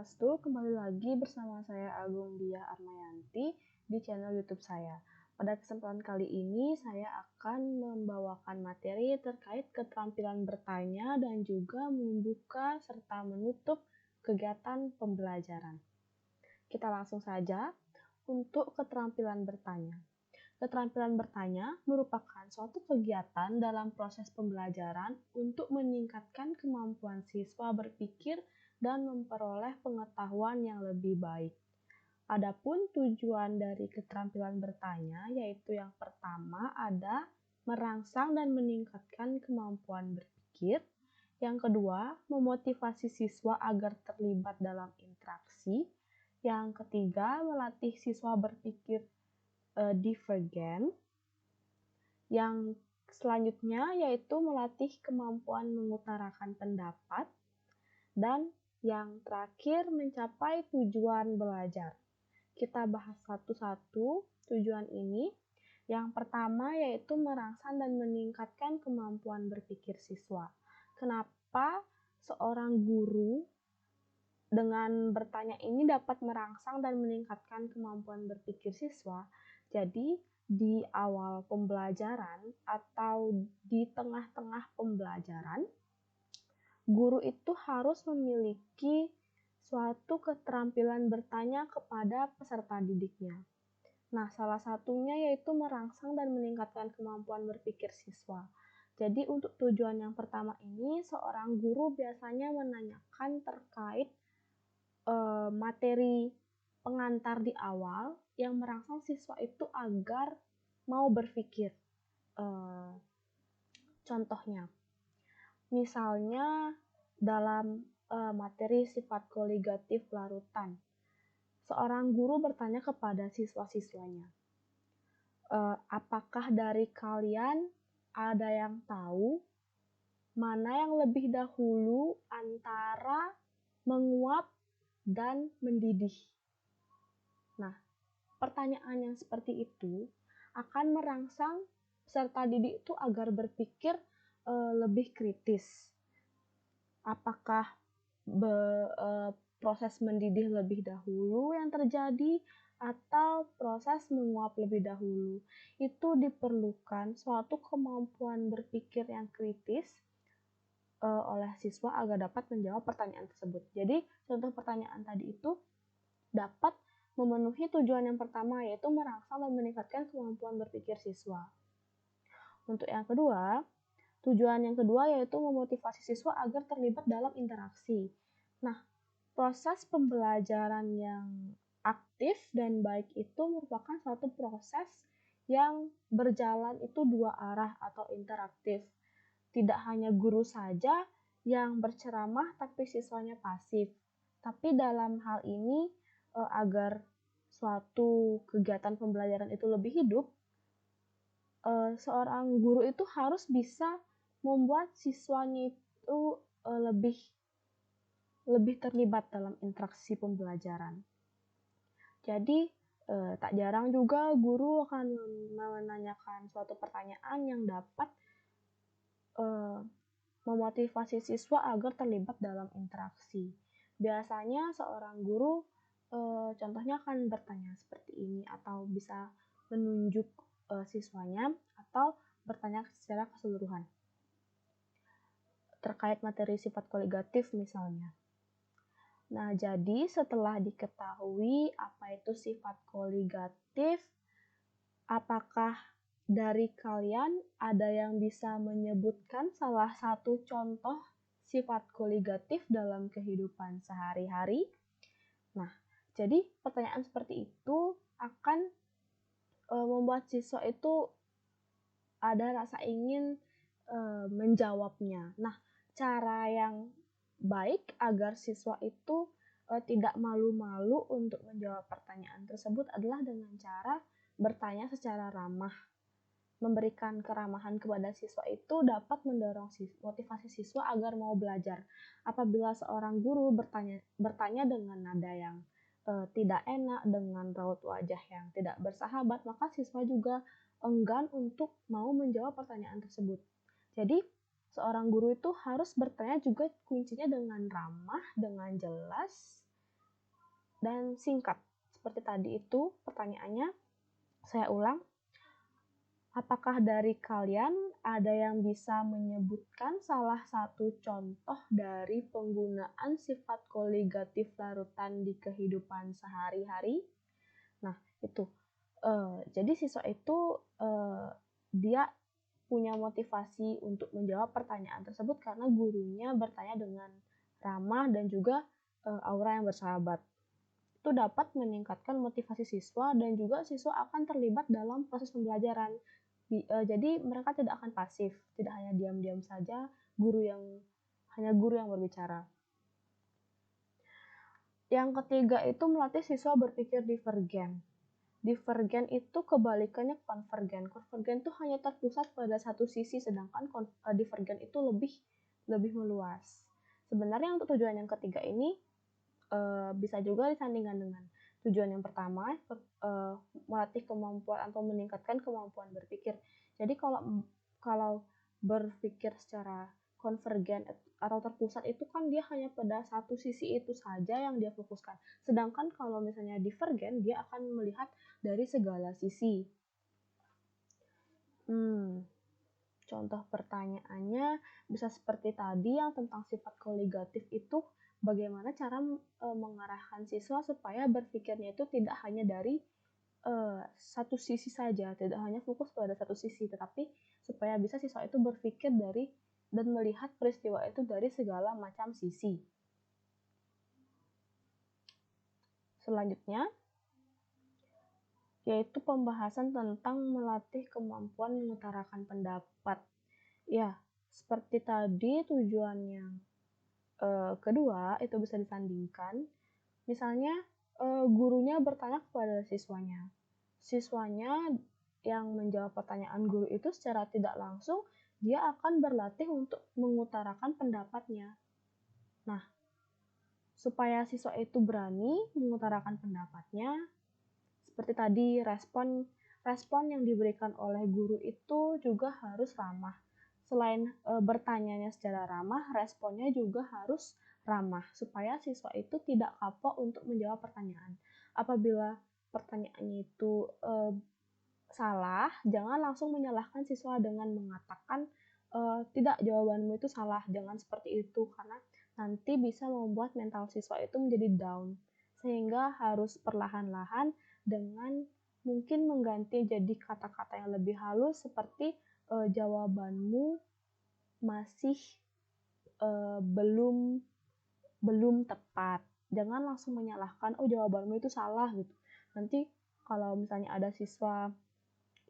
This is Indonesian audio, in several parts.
Kembali lagi bersama saya Agung Diah Armayanti di channel YouTube saya. Pada kesempatan kali ini saya akan membawakan materi terkait keterampilan bertanya dan juga membuka serta menutup kegiatan pembelajaran. Kita langsung saja untuk keterampilan bertanya. Keterampilan bertanya merupakan suatu kegiatan dalam proses pembelajaran untuk meningkatkan kemampuan siswa berpikir dan memperoleh pengetahuan yang lebih baik. Adapun tujuan dari keterampilan bertanya yaitu yang pertama ada merangsang dan meningkatkan kemampuan berpikir. Yang kedua, memotivasi siswa agar terlibat dalam interaksi. Yang ketiga, melatih siswa berpikir divergen. Yang selanjutnya yaitu melatih kemampuan mengutarakan pendapat. Dan yang terakhir mencapai tujuan belajar. Kita bahas satu-satu tujuan ini. Yang pertama yaitu merangsang dan meningkatkan kemampuan berpikir siswa. Kenapa seorang guru dengan bertanya ini dapat merangsang dan meningkatkan kemampuan berpikir siswa? Jadi di awal pembelajaran atau di tengah-tengah pembelajaran, guru itu harus memiliki suatu keterampilan bertanya kepada peserta didiknya. Nah, salah satunya yaitu merangsang dan meningkatkan kemampuan berpikir siswa. Jadi untuk tujuan yang pertama ini, seorang guru biasanya menanyakan terkait materi pengantar di awal yang merangsang siswa itu agar mau berpikir. Contohnya, misalnya dalam materi sifat koligatif larutan, seorang guru bertanya kepada siswa-siswanya, apakah dari kalian ada yang tahu mana yang lebih dahulu antara menguap dan mendidih? Nah, pertanyaan yang seperti itu akan merangsang peserta didik itu agar berpikir lebih kritis. Apakah proses mendidih lebih dahulu yang terjadi atau proses menguap lebih dahulu? Itu diperlukan suatu kemampuan berpikir yang kritis oleh siswa agar dapat menjawab pertanyaan tersebut. Jadi, contoh pertanyaan tadi itu dapat memenuhi tujuan yang pertama, yaitu merangsang dan meningkatkan kemampuan berpikir siswa. Untuk yang kedua, tujuan yang kedua yaitu memotivasi siswa agar terlibat dalam interaksi. Nah, proses pembelajaran yang aktif dan baik itu merupakan suatu proses yang berjalan itu dua arah atau interaktif. Tidak hanya guru saja yang berceramah tapi siswanya pasif. Tapi dalam hal ini agar suatu kegiatan pembelajaran itu lebih hidup, seorang guru itu harus bisa membuat siswanya itu lebih terlibat dalam interaksi pembelajaran. Jadi tak jarang juga guru akan menanyakan suatu pertanyaan yang dapat memotivasi siswa agar terlibat dalam interaksi. Biasanya seorang guru contohnya akan bertanya seperti ini atau bisa menunjuk siswanya atau bertanya secara keseluruhan terkait materi sifat koligatif misalnya. Nah, jadi setelah diketahui apa itu sifat koligatif, apakah dari kalian ada yang bisa menyebutkan salah satu contoh sifat koligatif dalam kehidupan sehari-hari? Nah, jadi pertanyaan seperti itu akan membuat siswa itu ada rasa ingin menjawabnya. Nah, cara yang baik agar siswa itu tidak malu-malu untuk menjawab pertanyaan tersebut adalah dengan cara bertanya secara ramah. Memberikan keramahan kepada siswa itu dapat mendorong motivasi siswa agar mau belajar. Apabila seorang guru bertanya dengan nada yang tidak enak, dengan raut wajah yang tidak bersahabat, maka siswa juga enggan untuk mau menjawab pertanyaan tersebut. Jadi, seorang guru itu harus bertanya juga kuncinya dengan ramah, dengan jelas, dan singkat. Seperti tadi itu pertanyaannya, saya ulang. Apakah dari kalian ada yang bisa menyebutkan salah satu contoh dari penggunaan sifat koligatif larutan di kehidupan sehari-hari? Nah, itu. Jadi siswa itu dia punya motivasi untuk menjawab pertanyaan tersebut karena gurunya bertanya dengan ramah dan juga aura yang bersahabat. Itu dapat meningkatkan motivasi siswa dan juga siswa akan terlibat dalam proses pembelajaran. Jadi mereka tidak akan pasif, tidak hanya diam-diam saja, hanya guru yang berbicara. Yang ketiga itu melatih siswa berpikir divergen. Divergen itu kebalikannya konvergen. Konvergen itu hanya terpusat pada satu sisi, sedangkan divergen itu lebih meluas. Sebenarnya untuk tujuan yang ketiga ini bisa juga disandingkan dengan tujuan yang pertama, melatih kemampuan atau meningkatkan kemampuan berpikir. Jadi kalau berpikir secara konvergen atau terpusat itu kan dia hanya pada satu sisi itu saja yang dia fokuskan. Sedangkan kalau misalnya divergen, dia akan melihat dari segala sisi. Contoh pertanyaannya bisa seperti tadi yang tentang sifat koligatif itu, bagaimana cara mengarahkan siswa supaya berpikirnya itu tidak hanya dari satu sisi saja, tidak hanya fokus pada satu sisi, tetapi supaya bisa siswa itu berpikir dari dan melihat peristiwa itu dari segala macam sisi. Selanjutnya, yaitu pembahasan tentang melatih kemampuan mengutarakan pendapat. Ya, seperti tadi tujuan yang kedua itu bisa disandingkan. Misalnya gurunya bertanya kepada siswanya. Siswanya yang menjawab pertanyaan guru itu secara tidak langsung dia akan berlatih untuk mengutarakan pendapatnya. Nah, supaya siswa itu berani mengutarakan pendapatnya, seperti tadi respon yang diberikan oleh guru itu juga harus ramah. Selain bertanyanya secara ramah, responnya juga harus ramah supaya siswa itu tidak kapok untuk menjawab pertanyaan. Apabila pertanyaannya itu salah, jangan langsung menyalahkan siswa dengan mengatakan tidak, jawabanmu itu salah. Jangan seperti itu karena nanti bisa membuat mental siswa itu menjadi down. Sehingga harus perlahan-lahan dengan mungkin mengganti jadi kata-kata yang lebih halus seperti jawabanmu masih belum tepat. Jangan langsung menyalahkan, oh jawabanmu itu salah gitu. Nanti kalau misalnya ada siswa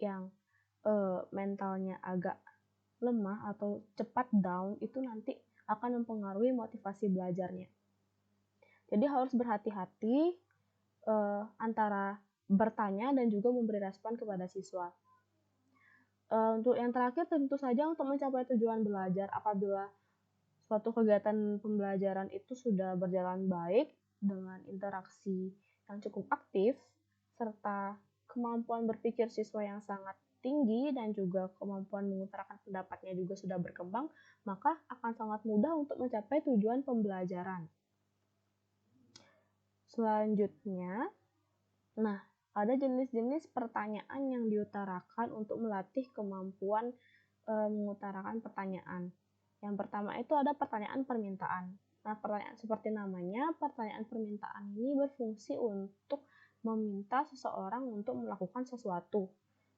yang mentalnya agak lemah atau cepat down, itu nanti akan mempengaruhi motivasi belajarnya. Jadi harus berhati-hati antara bertanya dan juga memberi respon kepada siswa. Untuk yang terakhir, tentu saja untuk mencapai tujuan belajar, apabila suatu kegiatan pembelajaran itu sudah berjalan baik dengan interaksi yang cukup aktif, serta kemampuan berpikir siswa yang sangat tinggi dan juga kemampuan mengutarakan pendapatnya juga sudah berkembang, maka akan sangat mudah untuk mencapai tujuan pembelajaran. Selanjutnya, ada jenis-jenis pertanyaan yang diutarakan untuk melatih kemampuan mengutarakan pertanyaan. Yang pertama itu ada pertanyaan permintaan. Nah, pertanyaan seperti namanya, pertanyaan permintaan ini berfungsi untuk meminta seseorang untuk melakukan sesuatu.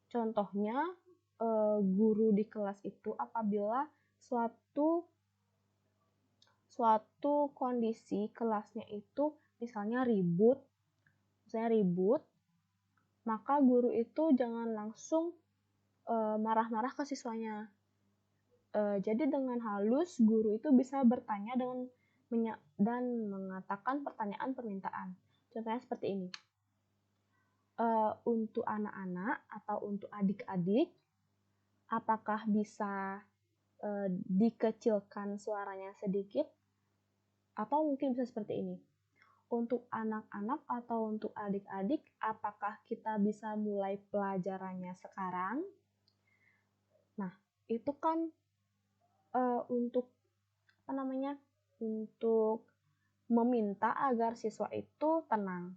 Contohnya, guru di kelas itu apabila suatu kondisi kelasnya itu misalnya ribut, maka guru itu jangan langsung marah-marah ke siswanya. Jadi dengan halus guru itu bisa bertanya dan mengatakan pertanyaan permintaan. Contohnya seperti ini. Untuk anak-anak atau untuk adik-adik, apakah bisa dikecilkan suaranya sedikit? Atau mungkin bisa seperti ini. Untuk anak-anak atau untuk adik-adik, apakah kita bisa mulai pelajarannya sekarang? Nah, itu kan untuk meminta agar siswa itu tenang.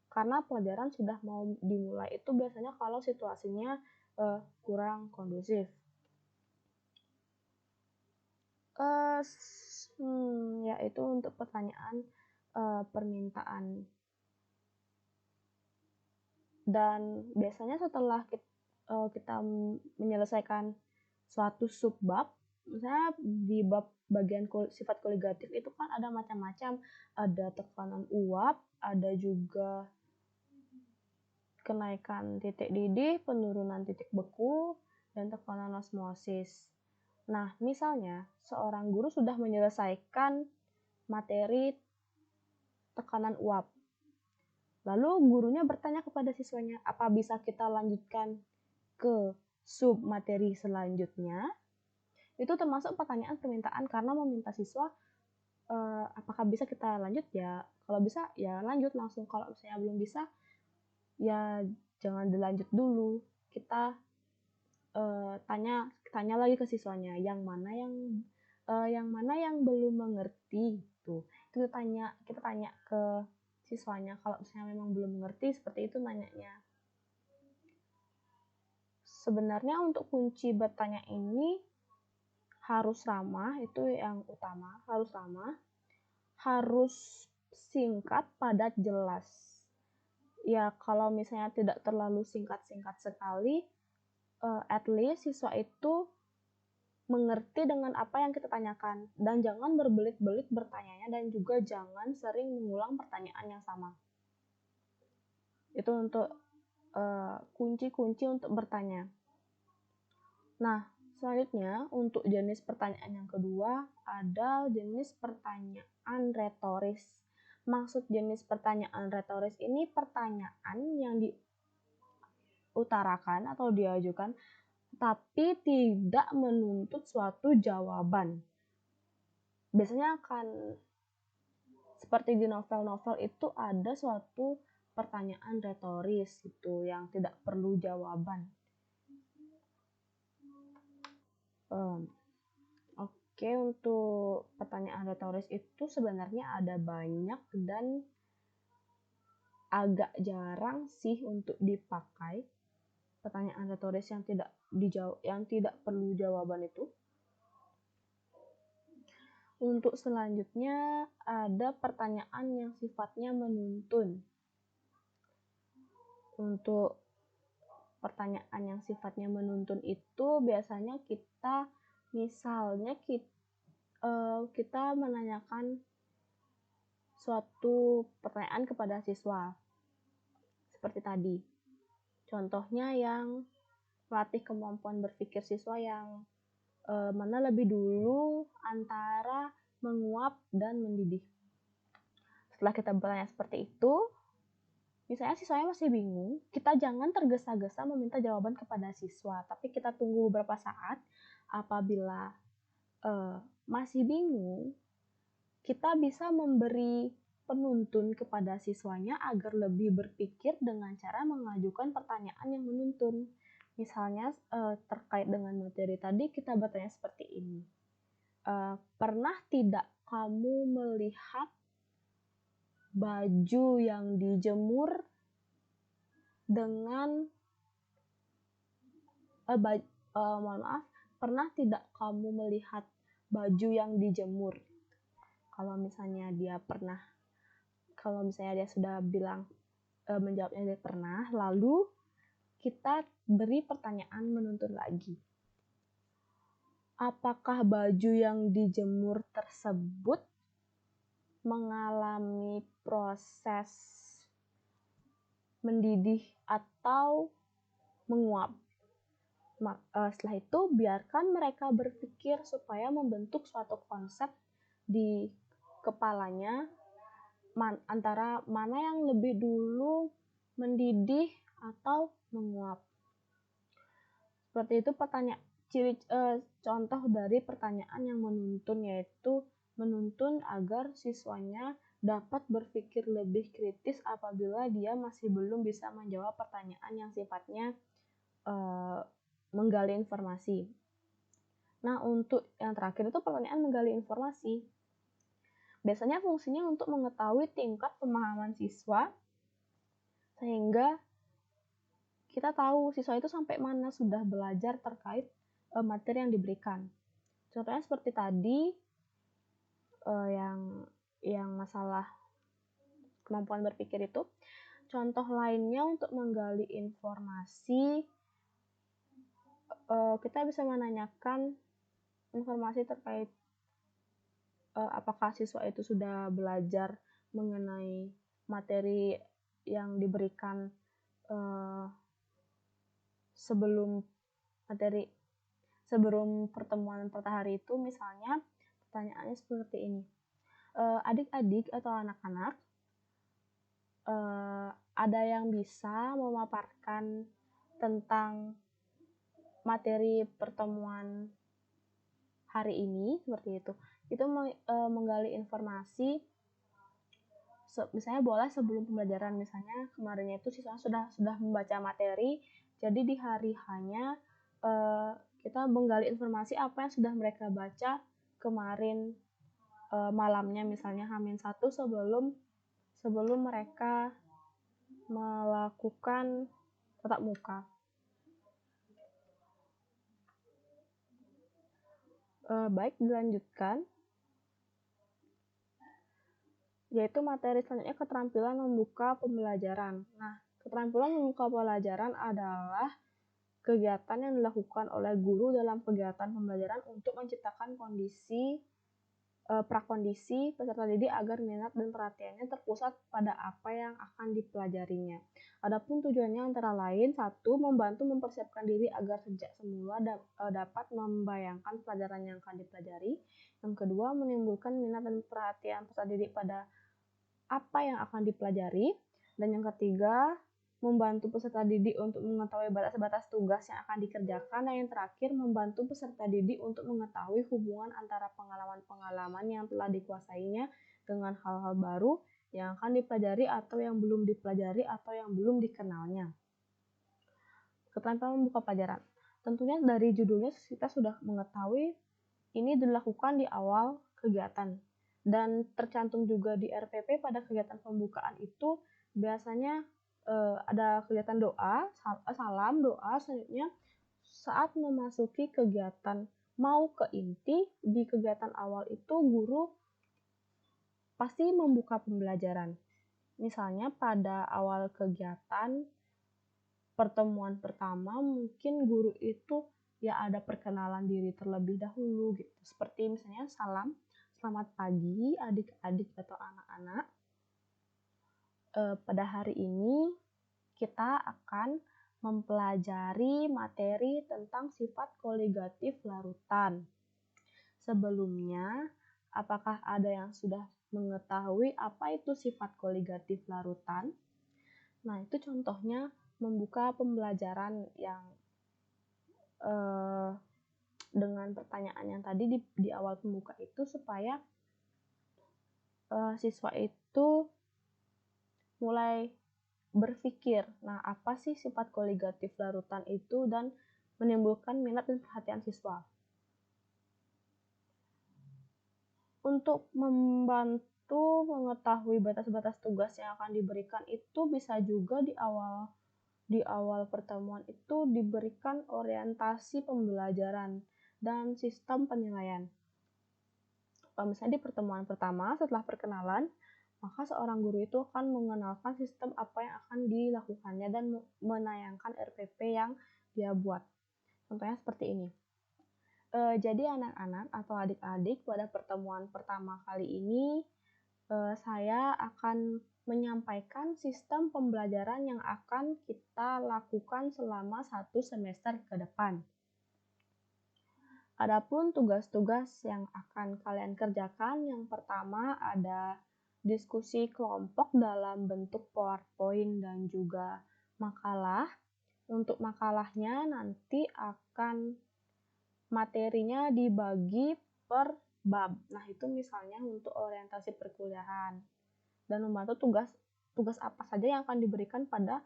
Karena pelajaran sudah mau dimulai itu biasanya kalau situasinya kurang kondusif. Yaitu untuk pertanyaan permintaan. Dan biasanya setelah kita menyelesaikan suatu subbab, misalnya di bab bagian sifat koligatif itu kan ada macam-macam, ada tekanan uap, ada juga kenaikan titik didih, penurunan titik beku, dan tekanan osmosis. Nah, misalnya seorang guru sudah menyelesaikan materi tekanan uap. Lalu gurunya bertanya kepada siswanya, apa bisa kita lanjutkan ke sub materi selanjutnya? Itu termasuk pertanyaan permintaan karena meminta siswa apakah bisa kita lanjut ya. Kalau bisa ya lanjut langsung, kalau misalnya belum bisa ya jangan dilanjut dulu. Kita tanya lagi ke siswanya yang mana yang belum mengerti gitu. Kita tanya ke siswanya, kalau misalnya memang belum mengerti seperti itu nanyanya. Sebenarnya untuk kunci bertanya ini harus ramah, itu yang utama, harus ramah, harus singkat, padat, jelas. Ya kalau misalnya tidak terlalu singkat-singkat sekali, at least siswa itu mengerti dengan apa yang kita tanyakan, dan jangan berbelit-belit bertanyanya, dan juga jangan sering mengulang pertanyaan yang sama. Itu untuk kunci-kunci untuk bertanya. Nah, selanjutnya untuk jenis pertanyaan yang kedua ada jenis pertanyaan retoris. Maksud jenis pertanyaan retoris ini pertanyaan yang diutarakan atau diajukan tapi tidak menuntut suatu jawaban. Biasanya akan seperti di novel-novel itu ada suatu pertanyaan retoris gitu yang tidak perlu jawaban. Oke, untuk pertanyaan retoris itu sebenarnya ada banyak dan agak jarang sih untuk dipakai. Pertanyaan retoris yang tidak perlu jawaban itu. Untuk selanjutnya ada pertanyaan yang sifatnya menuntun. Untuk pertanyaan yang sifatnya menuntun itu biasanya kita menanyakan suatu pertanyaan kepada siswa. Seperti tadi. Contohnya yang melatih kemampuan berpikir siswa yang mana lebih dulu antara menguap dan mendidih. Setelah kita bertanya seperti itu, misalnya siswanya masih bingung, kita jangan tergesa-gesa meminta jawaban kepada siswa, tapi kita tunggu beberapa saat. Apabila masih bingung, kita bisa memberi penuntun kepada siswanya agar lebih berpikir dengan cara mengajukan pertanyaan yang menuntun. Misalnya terkait dengan materi tadi kita bertanya seperti ini. Pernah tidak kamu melihat baju yang dijemur dengan pernah tidak kamu melihat baju yang dijemur? Kalau misalnya dia sudah bilang menjawabnya dia pernah, lalu kita beri pertanyaan menuntun lagi. Apakah baju yang dijemur tersebut mengalami proses mendidih atau menguap? Setelah itu biarkan mereka berpikir supaya membentuk suatu konsep di kepalanya antara mana yang lebih dulu mendidih atau menguap. Seperti itu contoh dari pertanyaan yang menuntun, yaitu menuntun agar siswanya dapat berpikir lebih kritis apabila dia masih belum bisa menjawab pertanyaan yang sifatnya menggali informasi. Nah, untuk yang terakhir itu pertanyaan menggali informasi. Biasanya fungsinya untuk mengetahui tingkat pemahaman siswa, sehingga kita tahu siswa itu sampai mana sudah belajar terkait materi yang diberikan. Contohnya seperti tadi, yang masalah kemampuan berpikir itu. Contoh lainnya untuk menggali informasi, kita bisa menanyakan informasi terkait apakah siswa itu sudah belajar mengenai materi yang diberikan sebelum pertemuan hari itu. Misalnya pertanyaannya seperti ini, adik-adik atau anak-anak, ada yang bisa memaparkan tentang materi pertemuan hari ini, seperti itu. Itu menggali informasi, misalnya boleh sebelum pembelajaran, misalnya kemarinnya itu siswa sudah membaca materi, jadi di hari hanya kita menggali informasi apa yang sudah mereka baca kemarin malamnya, misalnya H-1 sebelum mereka melakukan tatap muka. Baik, dilanjutkan. Yaitu materi selanjutnya, keterampilan membuka pembelajaran. Nah, keterampilan membuka pembelajaran adalah kegiatan yang dilakukan oleh guru dalam kegiatan pembelajaran untuk menciptakan prakondisi peserta didik agar minat dan perhatiannya terpusat pada apa yang akan dipelajarinya. Adapun tujuannya antara lain, 1. Membantu mempersiapkan diri agar sejak semula dapat membayangkan pelajaran yang akan dipelajari. Yang kedua, menimbulkan minat dan perhatian peserta didik pada apa yang akan dipelajari. Dan yang ketiga, membantu peserta didik untuk mengetahui batas-batas tugas yang akan dikerjakan. Dan yang terakhir, membantu peserta didik untuk mengetahui hubungan antara pengalaman-pengalaman yang telah dikuasainya dengan hal-hal baru yang akan dipelajari atau yang belum dipelajari atau yang belum dikenalnya. Keterampilan membuka pelajaran. Tentunya dari judulnya kita sudah mengetahui ini dilakukan di awal kegiatan. Dan tercantum juga di RPP pada kegiatan pembukaan itu biasanya ada kegiatan doa, salam, doa. Selanjutnya saat memasuki kegiatan mau ke inti, di kegiatan awal itu guru pasti membuka pembelajaran. Misalnya pada awal kegiatan pertemuan pertama, mungkin guru itu ya ada perkenalan diri terlebih dahulu gitu. Seperti misalnya salam, selamat pagi adik-adik atau anak-anak. Pada hari ini kita akan mempelajari materi tentang sifat koligatif larutan. Sebelumnya, apakah ada yang sudah mengetahui apa itu sifat koligatif larutan? Nah, itu contohnya membuka pembelajaran yang dengan pertanyaan yang tadi di awal pembuka itu, supaya siswa itu mulai berpikir, nah apa sih sifat koligatif larutan itu, dan menimbulkan minat dan perhatian siswa. Untuk membantu mengetahui batas-batas tugas yang akan diberikan itu bisa juga di awal pertemuan itu diberikan orientasi pembelajaran dan sistem penilaian. Misalnya di pertemuan pertama setelah perkenalan, maka seorang guru itu akan mengenalkan sistem apa yang akan dilakukannya dan menayangkan RPP yang dia buat. Contohnya seperti ini. Jadi anak-anak atau adik-adik, pada pertemuan pertama kali ini saya akan menyampaikan sistem pembelajaran yang akan kita lakukan selama 1 semester ke depan. Adapun tugas-tugas yang akan kalian kerjakan, yang pertama ada diskusi kelompok dalam bentuk PowerPoint dan juga makalah. Untuk makalahnya nanti akan materinya dibagi per bab. Nah, itu misalnya untuk orientasi perkuliahan dan membantu tugas apa saja yang akan diberikan pada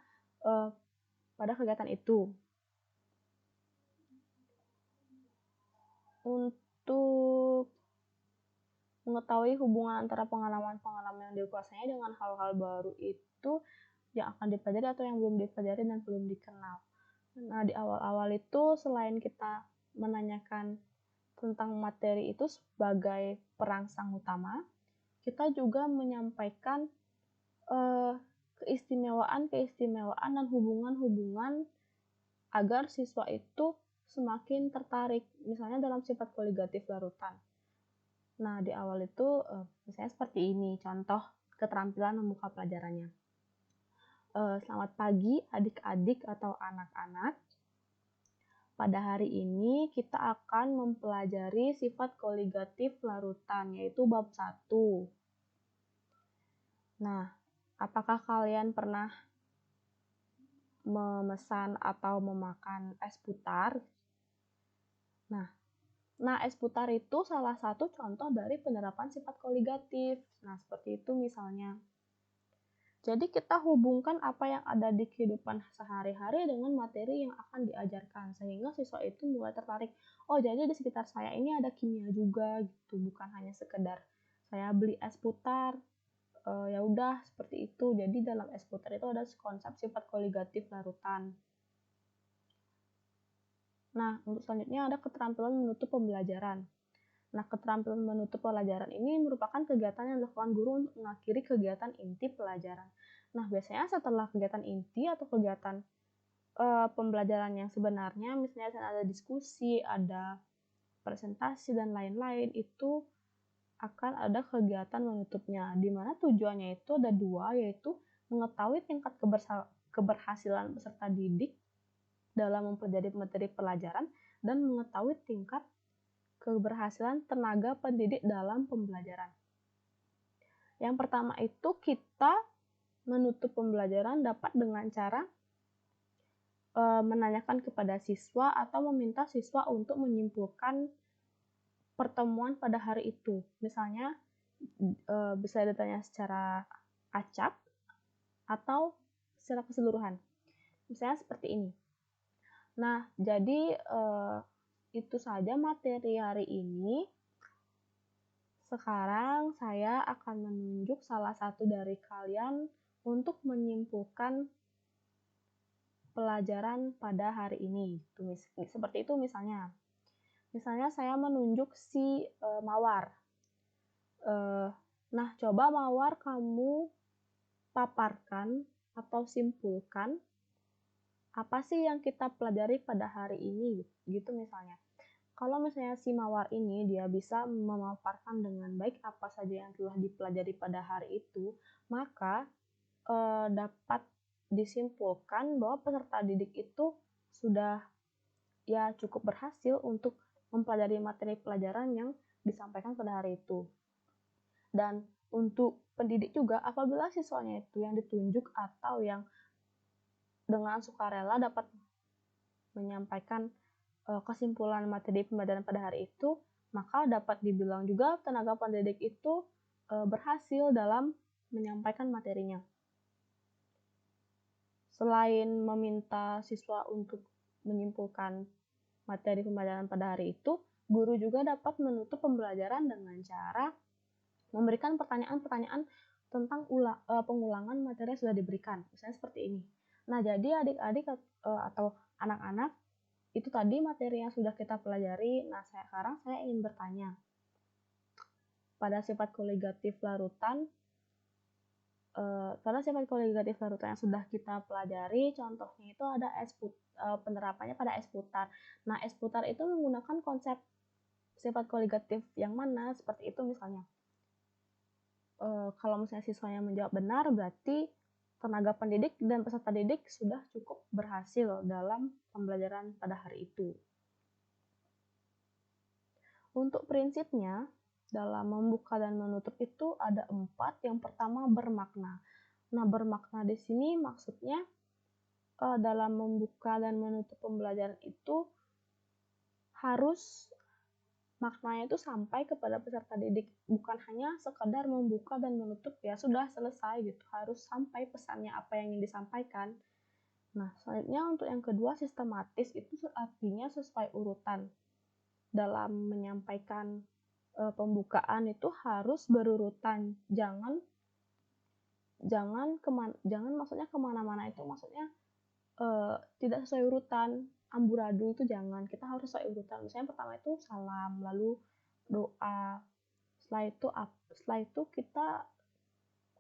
kegiatan itu. Untuk mengetahui hubungan antara pengalaman-pengalaman yang dikuasainya dengan hal-hal baru itu yang akan dipelajari atau yang belum dipelajari dan belum dikenal. Nah, di awal-awal itu selain kita menanyakan tentang materi itu sebagai perangsang utama, kita juga menyampaikan keistimewaan-keistimewaan dan hubungan-hubungan agar siswa itu semakin tertarik, misalnya dalam sifat koligatif larutan. Nah, di awal itu misalnya seperti ini, contoh keterampilan membuka pelajarannya. Selamat pagi adik-adik atau anak-anak. Pada hari ini kita akan mempelajari sifat koligatif larutan, yaitu bab 1. Nah, apakah kalian pernah memesan atau memakan es putar? Nah, es putar itu salah satu contoh dari penerapan sifat koligatif. Nah, seperti itu misalnya. Jadi kita hubungkan apa yang ada di kehidupan sehari-hari dengan materi yang akan diajarkan, sehingga siswa itu mulai tertarik. Oh, jadi di sekitar saya ini ada kimia juga gitu, bukan hanya sekedar saya beli es putar. Ya udah seperti itu. Jadi dalam es putar itu ada konsep sifat koligatif larutan. Nah, untuk selanjutnya ada keterampilan menutup pembelajaran. Nah, keterampilan menutup pelajaran ini merupakan kegiatan yang dilakukan guru untuk mengakhiri kegiatan inti pelajaran. Nah, biasanya setelah kegiatan inti atau kegiatan pembelajaran yang sebenarnya, misalnya ada diskusi, ada presentasi, dan lain-lain, itu akan ada kegiatan menutupnya, di mana tujuannya itu ada 2, yaitu mengetahui tingkat keberhasilan peserta didik dalam mempelajari materi pelajaran dan mengetahui tingkat keberhasilan tenaga pendidik dalam pembelajaran. Yang pertama itu kita menutup pembelajaran dapat dengan cara menanyakan kepada siswa atau meminta siswa untuk menyimpulkan pertemuan pada hari itu. Misalnya bisa ditanya secara acak atau secara keseluruhan. Misalnya seperti ini. Nah, jadi itu saja materi hari ini. Sekarang saya akan menunjuk salah satu dari kalian untuk menyimpulkan pelajaran pada hari ini. Seperti itu misalnya. Misalnya saya menunjuk si Mawar. Nah, coba Mawar kamu paparkan atau simpulkan apa sih yang kita pelajari pada hari ini, gitu misalnya. Kalau misalnya si Mawar ini dia bisa memaparkan dengan baik apa saja yang telah dipelajari pada hari itu, maka dapat disimpulkan bahwa peserta didik itu sudah ya cukup berhasil untuk mempelajari materi pelajaran yang disampaikan pada hari itu. Dan untuk pendidik juga, apabila siswanya itu yang ditunjuk atau yang dengan sukarela dapat menyampaikan kesimpulan materi pembelajaran pada hari itu, maka dapat dibilang juga tenaga pendidik itu berhasil dalam menyampaikan materinya. Selain meminta siswa untuk menyimpulkan materi pembelajaran pada hari itu, guru juga dapat menutup pembelajaran dengan cara memberikan pertanyaan-pertanyaan tentang pengulangan materi yang sudah diberikan. Misalnya seperti ini. Nah, jadi adik-adik atau anak-anak, itu tadi materi yang sudah kita pelajari. Nah, sekarang saya ingin bertanya. Pada sifat koligatif larutan yang sudah kita pelajari, contohnya itu ada penerapannya pada es putar. Nah, es putar itu menggunakan konsep sifat koligatif yang mana? Seperti itu misalnya. Kalau misalnya siswanya menjawab benar, berarti tenaga pendidik dan peserta didik sudah cukup berhasil dalam pembelajaran pada hari itu. Untuk prinsipnya, dalam membuka dan menutup itu ada 4. Yang pertama bermakna. Nah, bermakna di sini maksudnya dalam membuka dan menutup pembelajaran itu harus maknanya itu sampai kepada peserta didik, bukan hanya sekedar membuka dan menutup ya sudah selesai gitu, harus sampai pesannya apa yang ingin disampaikan. Nah, selanjutnya untuk yang kedua sistematis, itu artinya sesuai urutan dalam menyampaikan pembukaan itu harus berurutan, jangan maksudnya kemana-mana itu maksudnya tidak sesuai urutan, amburadul itu jangan, kita harus sesuai urutan. Misalnya pertama itu salam, lalu doa, setelah itu kita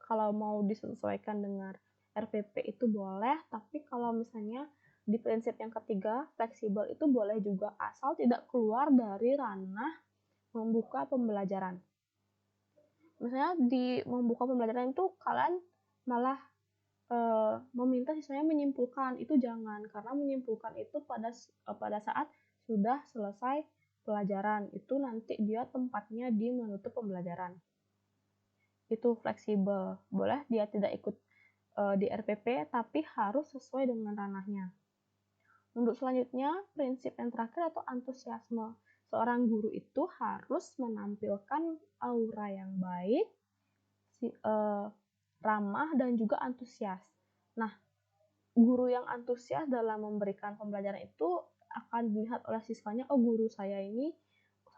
kalau mau disesuaikan dengan RPP itu boleh, tapi kalau misalnya di prinsip yang ketiga, fleksibel itu boleh juga asal tidak keluar dari ranah membuka pembelajaran. Misalnya di membuka pembelajaran itu kalian malah meminta siswanya menyimpulkan, itu jangan, karena menyimpulkan itu pada saat sudah selesai pelajaran, itu nanti dia tempatnya di menutup pembelajaran. Itu fleksibel, boleh dia tidak ikut di RPP tapi harus sesuai dengan ranahnya. Untuk selanjutnya, prinsip yang terakhir atau antusiasme. Seorang guru itu harus menampilkan aura yang baik, ramah, dan juga antusias. Nah, guru yang antusias dalam memberikan pembelajaran itu akan dilihat oleh siswanya, oh guru saya ini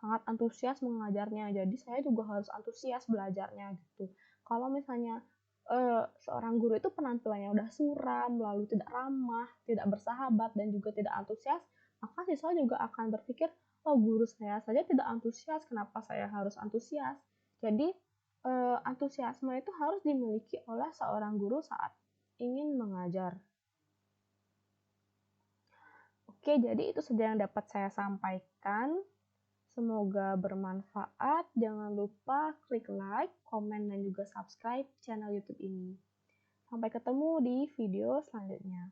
sangat antusias mengajarnya, jadi saya juga harus antusias belajarnya gitu. Kalau misalnya seorang guru itu penampilannya udah suram, lalu tidak ramah, tidak bersahabat, dan juga tidak antusias, maka siswa juga akan berpikir, oh guru saya saja tidak antusias, kenapa saya harus antusias? Jadi antusiasme itu harus dimiliki oleh seorang guru saat ingin mengajar. Oke, jadi itu saja yang dapat saya sampaikan. Semoga bermanfaat. Jangan lupa klik like, komen, dan juga subscribe channel YouTube ini. Sampai ketemu di video selanjutnya.